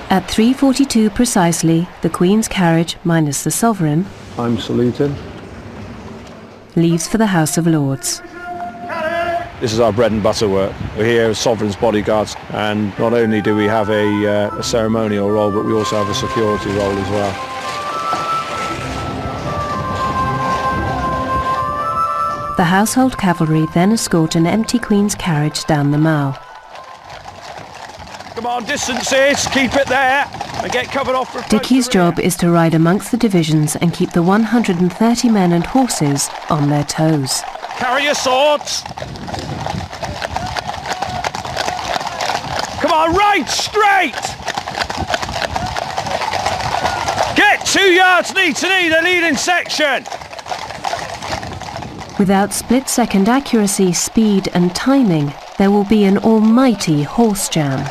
At 3:42 precisely, the Queen's carriage, minus the Sovereign, I'm saluting. leaves for the House of Lords. This is our bread and butter work. We're here as Sovereign's bodyguards, and not only do we have a ceremonial role, but we also have a security role as well. The household cavalry then escort an empty Queen's carriage down the Mall. Come on, distances, keep it there, and get covered off from Dickie's job is to ride amongst the divisions and keep the 130 men and horses on their toes. Carry your swords! Come on, right, straight! Get 2 yards knee to knee, the leading section! Without split-second accuracy, speed and timing, there will be an almighty horse jam.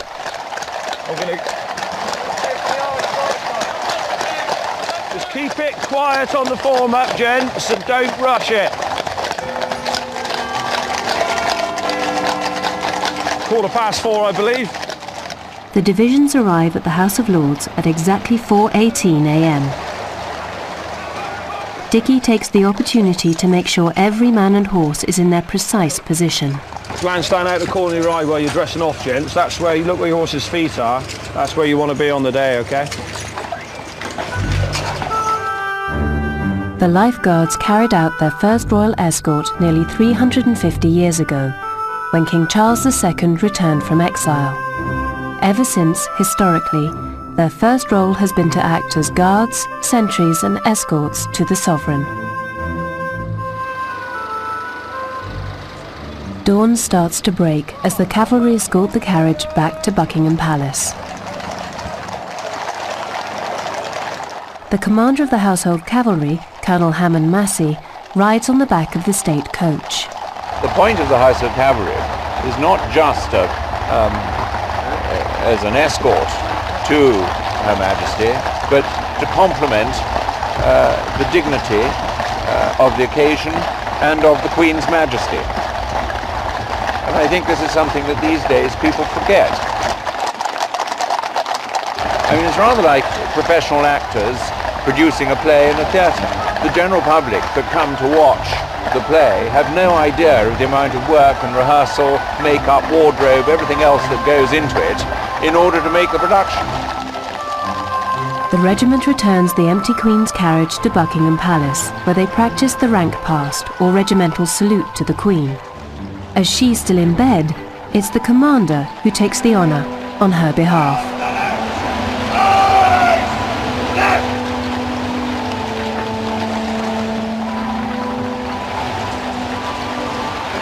Just keep it quiet on the form-up, gents, and don't rush it. 4:15, I believe. The divisions arrive at the House of Lords at exactly 4:18 a.m. Dickie takes the opportunity to make sure every man and horse is in their precise position. Man, stand out the corner of your eye while you're dressing off, gents. That's where you look where your horse's feet are. That's where you want to be on the day, okay? The lifeguards carried out their first royal escort nearly 350 years ago, when King Charles II returned from exile. Ever since, historically, their first role has been to act as guards, sentries and escorts to the Sovereign. Dawn starts to break as the cavalry escort the carriage back to Buckingham Palace. The commander of the household cavalry, Colonel Hammond Massey, rides on the back of the state coach. The point of the Household Cavalry is not just as an escort to Her Majesty, but to complement the dignity of the occasion and of the Queen's Majesty. And I think this is something that these days people forget. I mean, it's rather like professional actors producing a play in a theatre. The general public that come to watch the play have no idea of the amount of work and rehearsal, makeup, wardrobe, everything else that goes into it in order to make the production. The regiment returns the empty Queen's carriage to Buckingham Palace, where they practice the rank past or regimental salute to the Queen. As she's still in bed, it's the commander who takes the honour on her behalf.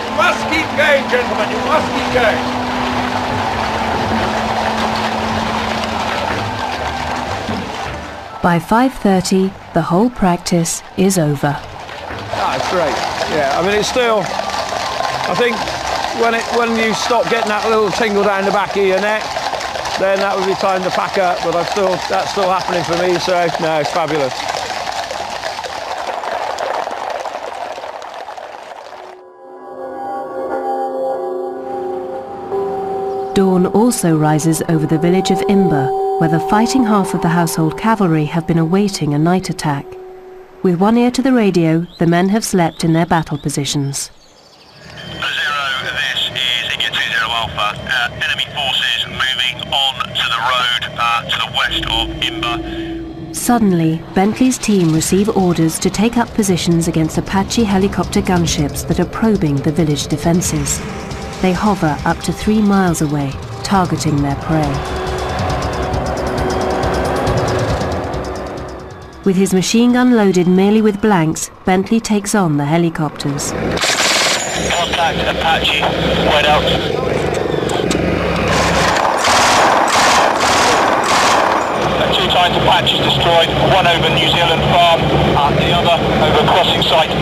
You must keep going, gentlemen, you must keep going. By 5:30, the whole practice is over. Ah, it's great. Yeah, I mean, it's still, I think when you stop getting that little tingle down the back of your neck, then that would be time to pack up, but that's still happening for me, so no, it's fabulous. Dawn also rises over the village of Imber, where the fighting half of the household cavalry have been awaiting a night attack. With one ear to the radio, the men have slept in their battle positions. Zero, this is India 20 Alpha. Enemy forces moving on to the road to the west of Imber. Suddenly, Bentley's team receive orders to take up positions against Apache helicopter gunships that are probing the village defences. They hover up to 3 miles away, targeting their prey. With his machine gun loaded merely with blanks, Bentley takes on the helicopters. Contact Apache, spread out. Two times Apaches destroyed, one over New Zealand farm, the other over crossing site 2.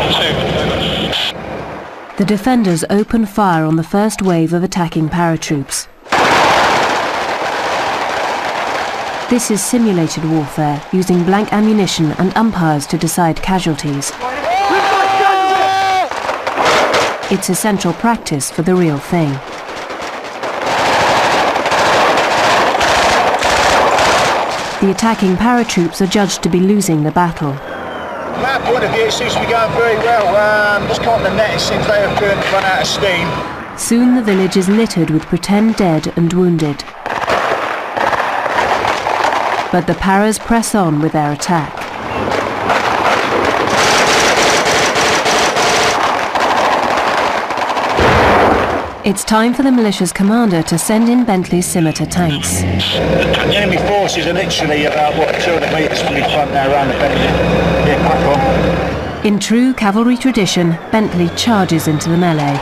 The defenders open fire on the first wave of attacking paratroops. This is simulated warfare, using blank ammunition and umpires to decide casualties. It's essential practice for the real thing. The attacking paratroops are judged to be losing the battle. From our point of view, it seems to be going very well. Just caught the net, it seems they have run out of steam. Soon the village is littered with pretend dead and wounded. But the Paras press on with their attack. It's time for the militia's commander to send in Bentley's scimitar tanks. The enemy forces are literally about, 200 metres from the front now, around the bend. Yeah, crack on. In true cavalry tradition, Bentley charges into the melee.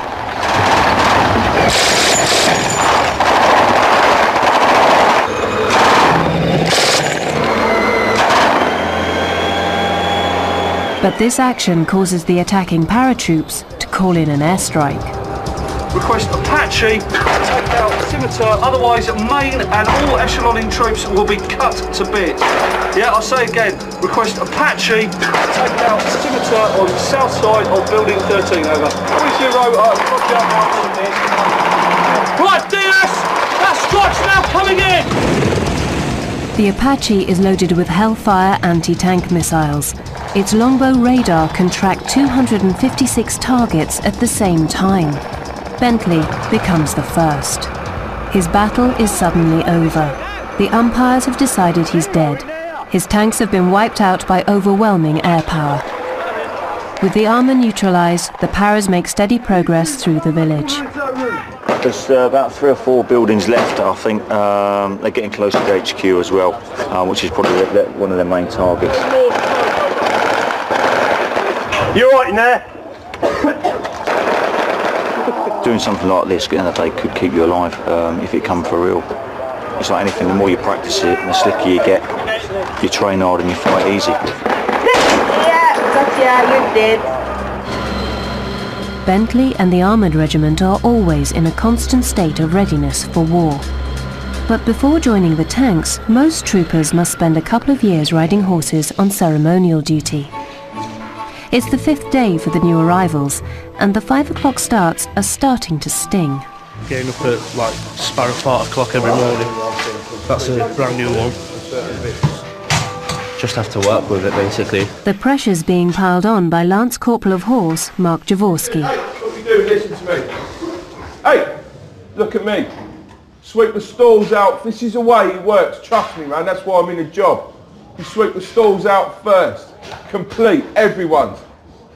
But this action causes the attacking paratroops to call in an airstrike. Request Apache, take out scimitar, otherwise main and all echelonning troops will be cut to bits. Yeah, I'll say again, request Apache, take out scimitar on the south side of building 13, over. 30, right, DS, that squad's now coming in! The Apache is loaded with Hellfire anti-tank missiles. Its longbow radar can track 256 targets at the same time. Bentley becomes the first. His battle is suddenly over. The umpires have decided he's dead. His tanks have been wiped out by overwhelming air power. With the armour neutralised, the Paras make steady progress through the village. There's about 3 or 4 buildings left, I think. They're getting close to the HQ as well, which is probably one of their main targets. You all right in there? Doing something like this at the end of the day could keep you alive if it come for real. It's like anything, the more you practice it, the slicker you get, you train hard and you fight easy. Yeah, you did. Bentley and the Armoured Regiment are always in a constant state of readiness for war. But before joining the tanks, most troopers must spend a couple of years riding horses on ceremonial duty. It's the 5th day for the new arrivals, and the 5 o'clock starts are starting to sting. Getting up at like sparrow 4 o'clock every morning. That's a brand new one. Just have to work with it basically. The pressure's being piled on by Lance Corporal of Horse, Mark Jaworski. Hey, what you doing? Listen to me. Hey, look at me. Sweep the stalls out. This is the way it works. Trust me, man. That's why I'm in a job. You sweep the stalls out first. Complete, everyone's.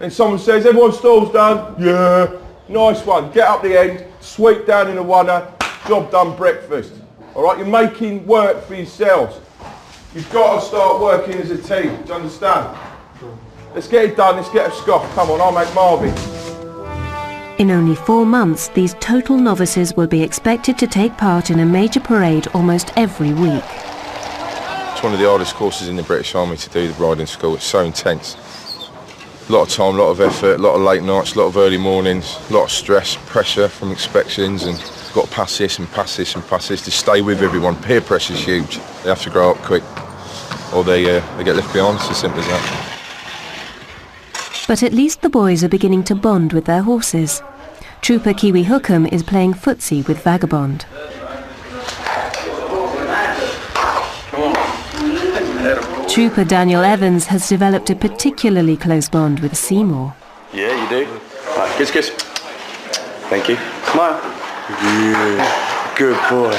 And someone says, everyone's stall's done. Yeah, nice one. Get up the end, sweep down in a oneer, job done, breakfast. All right, you're making work for yourselves. You've got to start working as a team, do you understand? Let's get it done, let's get a scoff. Come on, I'll make Marvin. In only 4 months, these total novices will be expected to take part in a major parade almost every week. It's one of the hardest courses in the British Army to do, the riding school. It's so intense. A lot of time, a lot of effort, a lot of late nights, a lot of early mornings, a lot of stress, pressure from inspections, and got to pass this and pass this and pass this to stay with everyone. Peer pressure's huge. They have to grow up quick or they get left behind. It's as simple as that. But at least the boys are beginning to bond with their horses. Trooper Kiwi Hookham is playing footsie with Vagabond. Trooper Daniel Evans has developed a particularly close bond with Seymour. Yeah, you do. Right, kiss. Thank you. Smile. Yeah, good boy.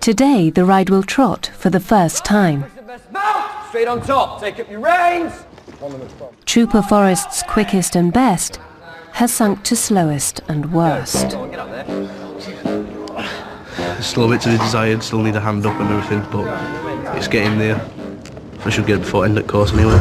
Today, the ride will trot for the first time. Straight on top, take up your reins. Trooper Forrest's quickest and best has sunk to slowest and worst. There's still a bit to be desired, still need a hand up and everything, but it's getting there. I should get it before end of course anyway.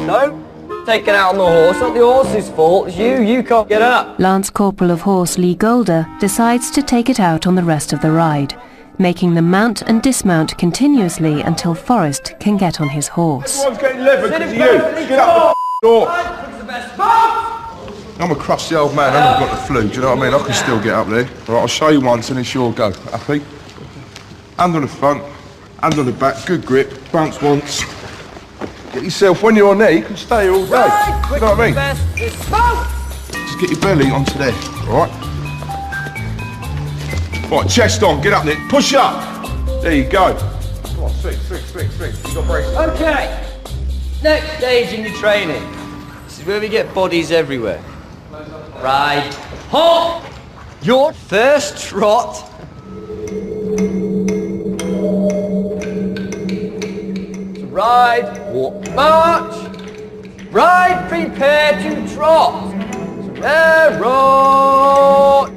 No, taking out on the horse, not the horse's fault, it's you can't get up. Lance Corporal of Horse Lee Golder decides to take it out on the rest of the ride, making them mount and dismount continuously until Forrest can get on his horse. Everyone's getting levered because of you. Get up the door. I'm a crusty old man, I haven't got the flu, do you know what I mean? I can still get up there. All right, I'll show you once and it's your go. Happy? Hand on the front, hand on the back, good grip, bounce once. Get yourself, when you're on there, you can stay here all day. You know what I mean? Just get your belly onto there, all right? Right, chest on, get up there, push up. There you go. Come on, swing. You got braces. Okay, next stage in your training. This is where we get bodies everywhere. Ride, halt! Your first trot. Ride, walk, march. Ride, prepare to trot. Road.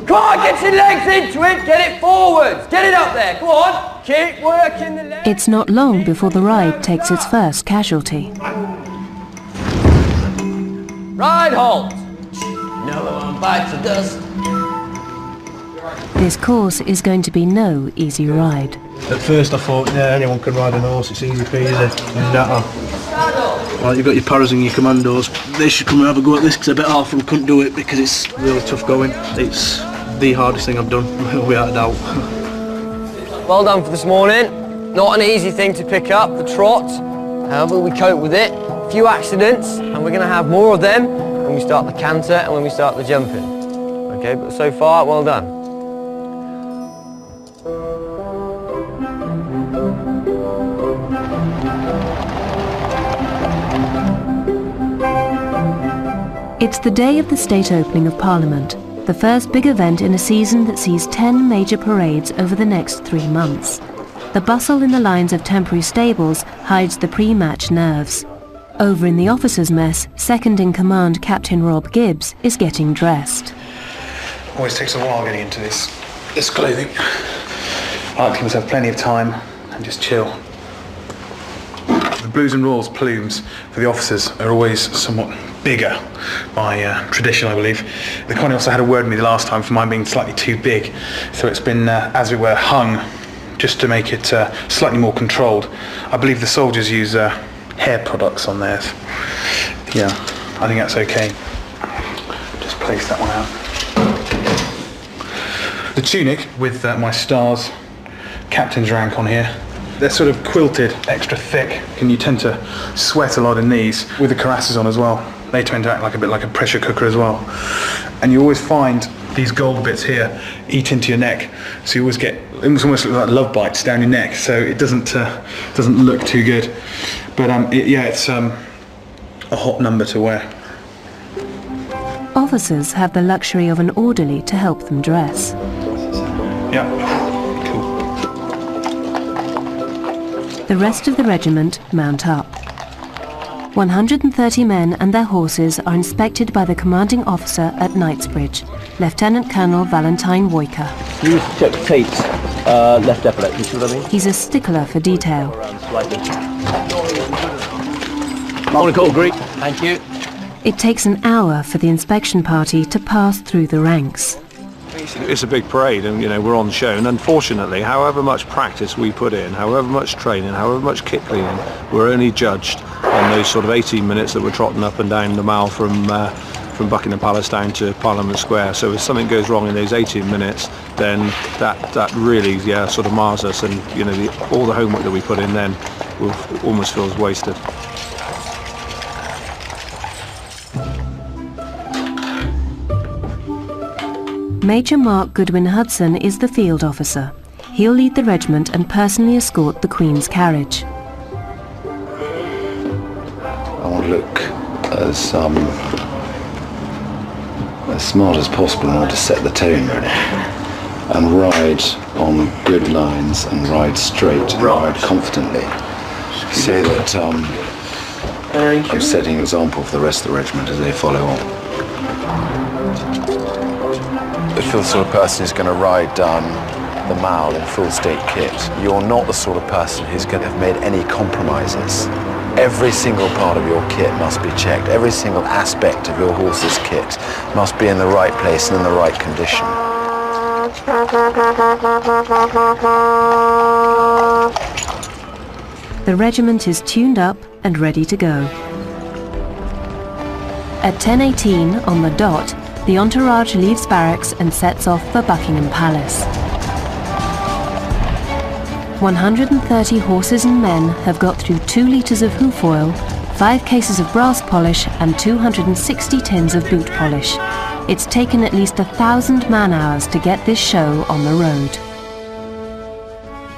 Come on, get your legs into it, get it forwards, get it up there, go on, keep working the legs. It's not long before the ride takes its first casualty. Ride, halt. No one bites the dust. This course is going to be no easy ride. At first I thought, yeah, anyone can ride a horse, it's easy peasy. Right, you've got your paras and your commandos. They should come and have a go at this because I bet half of them couldn't do it because it's really tough going. It's the hardest thing I've done, without a doubt. Well done for this morning. Not an easy thing to pick up, the trot. However, we cope with it. A few accidents, and we're going to have more of them when we start the canter and when we start the jumping. Okay, but so far, well done. It's the day of the state opening of Parliament, the first big event in a season that sees 10 major parades over the next 3 months. The bustle in the lines of temporary stables hides the pre-match nerves. Over in the officers' mess, second-in-command Captain Rob Gibbs is getting dressed. Always takes a while getting into this clothing. I like to give myself plenty of time and just chill. The Blues and Royals plumes for the officers are always somewhat bigger by tradition, I believe. The Connie also had a word with me the last time for mine being slightly too big, so it's been, as it were, hung just to make it slightly more controlled. I believe the soldiers use hair products on theirs. Yeah, I think that's okay. Just place that one out. The tunic with my stars, captain's rank on here. They're sort of quilted, extra thick, and you tend to sweat a lot in these with the cuirasses on as well. They tend to act like a bit like a pressure cooker as well. And you always find these gold bits here eat into your neck, so you always get almost like love bites down your neck. So it doesn't look too good. But it's a hot number to wear. Officers have the luxury of an orderly to help them dress. Yeah. The rest of the regiment mount up. 130 men and their horses are inspected by the commanding officer at Knightsbridge, Lieutenant Colonel Valentine Woyker. You check Tate's left epaulette, you see what I mean? He's a stickler for detail. Morning, Cole Greek. Thank you. It takes an hour for the inspection party to pass through the ranks. It's a big parade, and we're on show, and unfortunately, however much practice we put in, however much training, however much kit cleaning, we're only judged on those sort of 18 minutes that we're trotting up and down the mile from Buckingham Palace down to Parliament Square. So if something goes wrong in those 18 minutes, then that really sort of mars us, and all the homework that we put in then almost feels wasted. Major Mark Goodwin Hudson is the field officer. He'll lead the regiment and personally escort the Queen's carriage. I want to look as smart as possible in order to set the tone, really, and ride on good lines and ride straight and ride confidently, so that I'm setting an example for the rest of the regiment as they follow on. If you're the sort of person who's going to ride down the mile in full state kit, you're not the sort of person who's going to have made any compromises. Every single part of your kit must be checked. Every single aspect of your horse's kit must be in the right place and in the right condition. The regiment is tuned up and ready to go. At 10:18 on the dot, the entourage leaves barracks and sets off for Buckingham Palace. 130 horses and men have got through 2 litres of hoof oil, 5 cases of brass polish and 260 tins of boot polish. It's taken at least 1,000 man-hours to get this show on the road.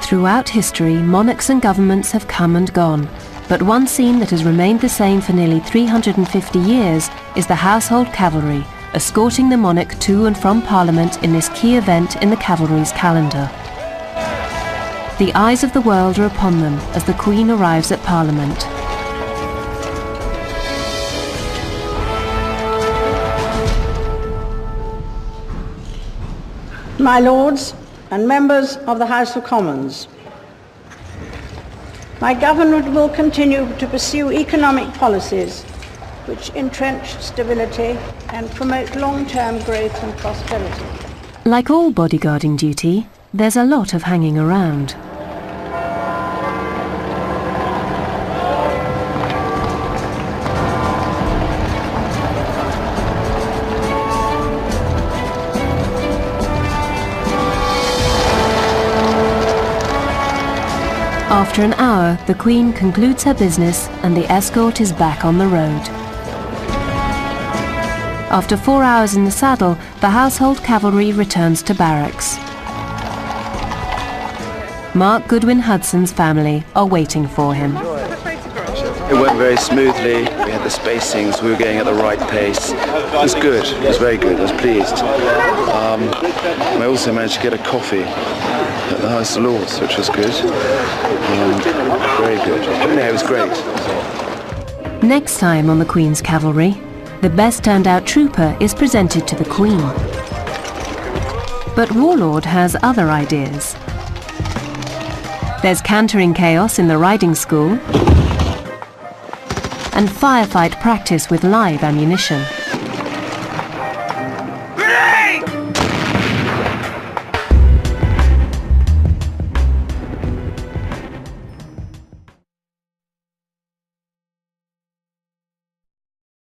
Throughout history, monarchs and governments have come and gone, but one scene that has remained the same for nearly 350 years is the household cavalry, escorting the monarch to and from Parliament in this key event in the cavalry's calendar. The eyes of the world are upon them as the Queen arrives at Parliament. My Lords and members of the House of Commons, my government will continue to pursue economic policies which entrench stability and promote long-term growth and prosperity. Like all bodyguarding duty, there's a lot of hanging around. After an hour, the Queen concludes her business and the escort is back on the road. After 4 hours in the saddle, the household cavalry returns to barracks. Mark Goodwin Hudson's family are waiting for him. It went very smoothly. We had the spacings, we were going at the right pace. It was good, it was very good, I was pleased. I also managed to get a coffee at the House of Lords, which was good. Very good. Yeah, it was great. Next time on the Queen's Cavalry, the best turned out trooper is presented to the Queen. But Warlord has other ideas. There's cantering chaos in the riding school and firefight practice with live ammunition.